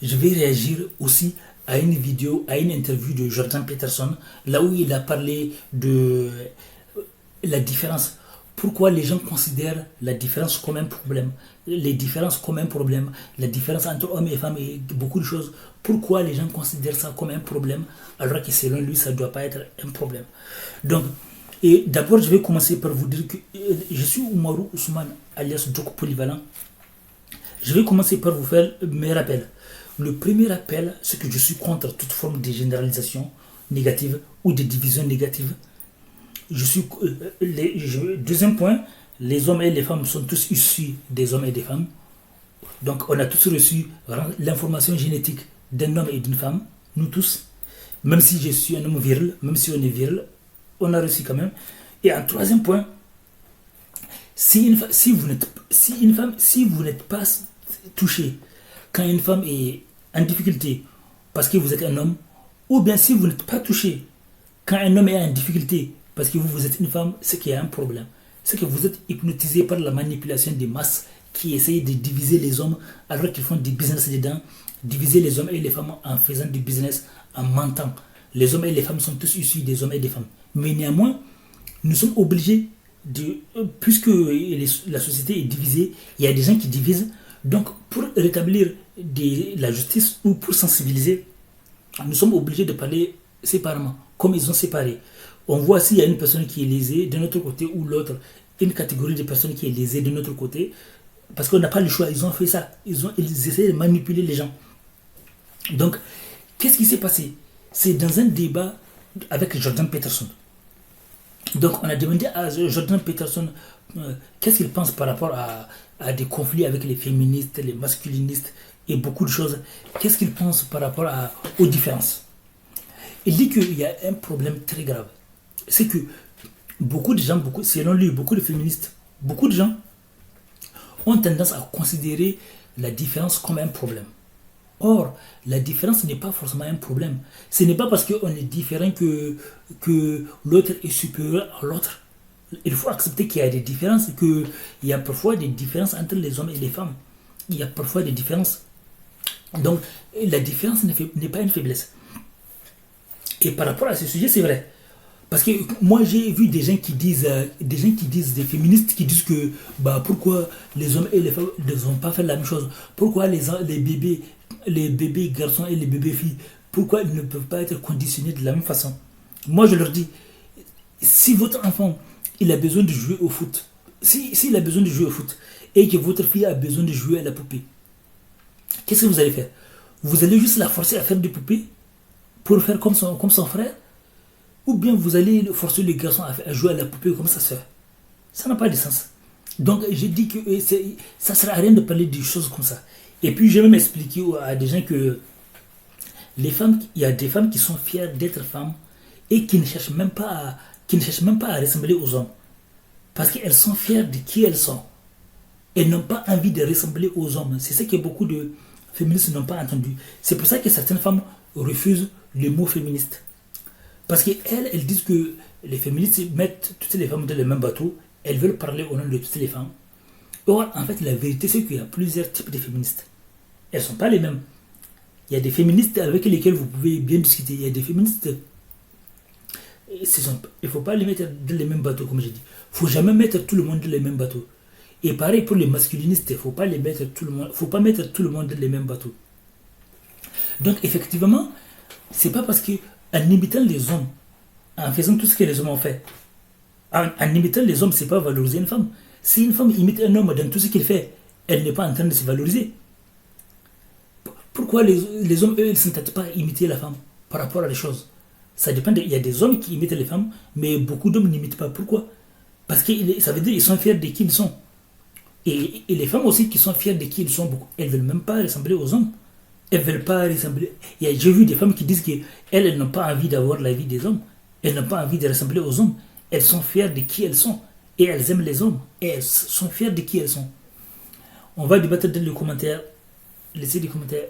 je vais réagir aussi à une vidéo, à une interview de Jordan Peterson, là où il a parlé de la différence. Pourquoi les gens considèrent la différence comme un problème, les différences comme un problème, la différence entre hommes et femmes et beaucoup de choses. Pourquoi les gens considèrent ça comme un problème alors que selon lui, ça ne doit pas être un problème. Donc, et d'abord, je vais commencer par vous dire que je suis Oumarou Ousmane, alias Djoko Polyvalent. Je vais commencer par vous faire mes rappels. Le premier rappel, c'est que je suis contre toute forme de généralisation négative ou de division négative. Deuxième point, les hommes et les femmes sont tous issus des hommes et des femmes. Donc on a tous reçu l'information génétique d'un homme et d'une femme, nous tous. Même si je suis un homme viril, même si on est viril, on a reçu quand même. Et un troisième point, si vous n'êtes pas touché quand une femme est en difficulté parce que vous êtes un homme, ou bien si vous n'êtes pas touché quand un homme est en difficulté parce que vous êtes une femme, c'est qu'il y a un problème. C'est que vous êtes hypnotisé par la manipulation des masses qui essayent de diviser les hommes alors qu'ils font du business dedans, diviser les hommes et les femmes en faisant du business, en mentant. Les hommes et les femmes sont tous issus des hommes et des femmes. Mais néanmoins, nous sommes obligés puisque la société est divisée, il y a des gens qui divisent. Donc, pour rétablir la justice ou pour sensibiliser, nous sommes obligés de parler séparément, comme ils ont séparé. On voit s'il y a une personne qui est lésée de notre côté ou l'autre, une catégorie de personnes qui est lésée de notre côté, parce qu'on n'a pas le choix. Ils ont fait ça. Ils essaient de manipuler les gens. Donc, qu'est-ce qui s'est passé? C'est dans un débat avec Jordan Peterson. Donc, on a demandé à Jordan Peterson qu'est-ce qu'il pense par rapport à des conflits avec les féministes, les masculinistes et beaucoup de choses. Qu'est-ce qu'il pense par rapport aux différences? Il dit qu'il y a un problème très grave. C'est que beaucoup de gens, selon lui, beaucoup de féministes, beaucoup de gens ont tendance à considérer la différence comme un problème. Or, la différence n'est pas forcément un problème. Ce n'est pas parce qu'on est différent que l'autre est supérieur à l'autre. Il faut accepter qu'il y a des différences, qu'il y a parfois des différences entre les hommes et les femmes. Il y a parfois des différences. Donc, la différence n'est pas une faiblesse. Et par rapport à ce sujet, c'est vrai. Parce que moi, j'ai vu des gens qui disent, des féministes qui disent que pourquoi les hommes et les femmes ne vont pas faire la même chose. Pourquoi les bébés garçons et les bébés filles, pourquoi ils ne peuvent pas être conditionnés de la même façon. Moi, je leur dis, si votre enfant, il a besoin de jouer au foot, s'il a besoin de jouer au foot, et que votre fille a besoin de jouer à la poupée, qu'est-ce que vous allez faire? Vous allez juste la forcer à faire des poupées pour faire comme son frère? Ou bien vous allez forcer le garçon à jouer à la poupée comme sa soeur? Ça n'a pas de sens. Donc j'ai dit que ça ne sert à rien de parler de choses comme ça. Et puis j'ai même expliqué à des gens que il y a des femmes qui sont fières d'être femmes et qui ne cherchent même pas à ressembler aux hommes. Parce qu'elles sont fières de qui elles sont. Elles n'ont pas envie de ressembler aux hommes. C'est ça que beaucoup de féministes n'ont pas entendu. C'est pour ça que certaines femmes refusent le mot féministe. Parce qu'elles disent que les féministes mettent toutes les femmes dans le même bateau. Elles veulent parler au nom de toutes les femmes. Or, en fait, la vérité, c'est qu'il y a plusieurs types de féministes. Elles ne sont pas les mêmes. Il y a des féministes avec lesquelles vous pouvez bien discuter. Il y a des féministes... Il ne faut pas les mettre dans les mêmes bateaux, comme j'ai dit. Il ne faut jamais mettre tout le monde dans les mêmes bateaux. Et pareil pour les masculinistes, il ne faut pas mettre tout le monde dans les mêmes bateaux. Donc, effectivement, c'est pas parce qu'en imitant les hommes, en faisant tout ce que les hommes ont fait, en imitant les hommes, c'est pas valoriser une femme. Si une femme imite un homme dans tout ce qu'il fait, elle n'est pas en train de se valoriser. Pourquoi les hommes, eux, ils ne s'entêtent pas à imiter la femme par rapport à les choses? Ça dépend. Il y a des hommes qui imitent les femmes, mais beaucoup d'hommes n'imitent pas. Pourquoi? Parce que ça veut dire qu'ils sont fiers de qui ils sont. Et les femmes aussi qui sont fières de qui ils sont, elles ne veulent même pas ressembler aux hommes. Elles ne veulent pas ressembler. J'ai vu des femmes qui disent qu'elles n'ont pas envie d'avoir la vie des hommes. Elles n'ont pas envie de ressembler aux hommes. Elles sont fières de qui elles sont. Et elles aiment les hommes. Et elles sont fières de qui elles sont. On va débattre dans les commentaires. Laissez des commentaires.